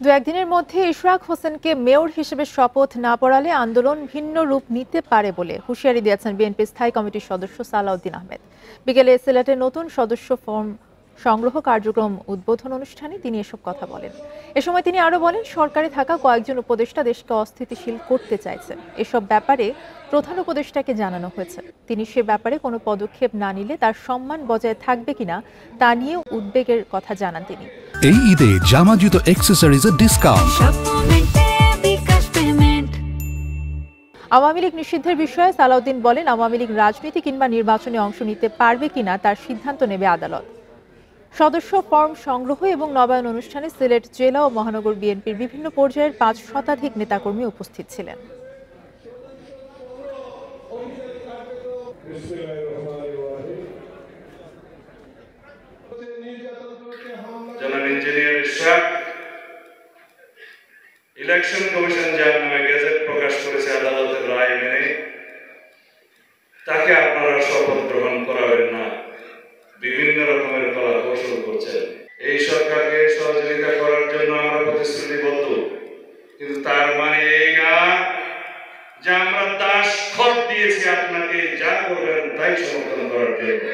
দু-একদিনের মধ্যে ইশরাক হোসেনকে মেয়র হিসেবে শপথ না পড়ালে আন্দোলন ভিন্ন রূপ নিতে পারে বলে হুঁশিয়ারি দিয়েছেন বিএনপি স্থায়ী কমিটির সদস্য সালাউদ্দিন আহমেদ। বিকেলে সিলেটে নতুন সদস্য ফর্ম সংগ্রহ কার্যক্রম উদ্বোধন অনুষ্ঠানে তিনি এসব কথা বলেন। এ সময় তিনি আরও বলেন, সরকারে থাকা কয়েকজন উপদেষ্টা দেশকে অস্থিতিশীল করতে চাইছেন। এসব ব্যাপারে প্রধান উপদেষ্টাকে জানানো হয়েছে। তিনি সে ব্যাপারে কোনো পদক্ষেপ না নিলে তার সম্মান বজায় থাকবে কিনা তা নিয়ে উদ্বেগের কথা জানান তিনি। এই ঈদে জামা জুতো অ্যাক্সেসরিজের ডিসকাউন্ট। আওয়ামী লীগ নিষিদ্ধের বিষয়ে সালাউদ্দিন বলেন, আওয়ামী লীগ রাজনীতি কিংবা নির্বাচনে অংশ নিতে পারবে কিনা তার সিদ্ধান্ত নেবে আদালত। সদস্য ফর্ম সংগ্রহ এবং নবায়ন অনুষ্ঠানে সিলেট জেলা ও মহানগর বিএনপির বিভিন্ন পর্যায়ের ৫ শতাধিক নেতাকর্মী উপস্থিত ছিলেন। ইলেকশন কমিশন যার নামে গেজেট প্রকাশ করেছে আদালতের রায় মেনে, তাকে আপনারা শপথ গ্রহণ করাবেন না, বিভিন্ন রকমের কলা কৌশল করছেন। এই সরকারকে সহযোগিতা করার জন্য আমরা প্রতিশ্রুতিবদ্ধ, কিন্তু তার মানে এই না যে আমরা দাস খত দিয়েছি আপনাকে যা করবেন তাই সমর্থন করার জন্য।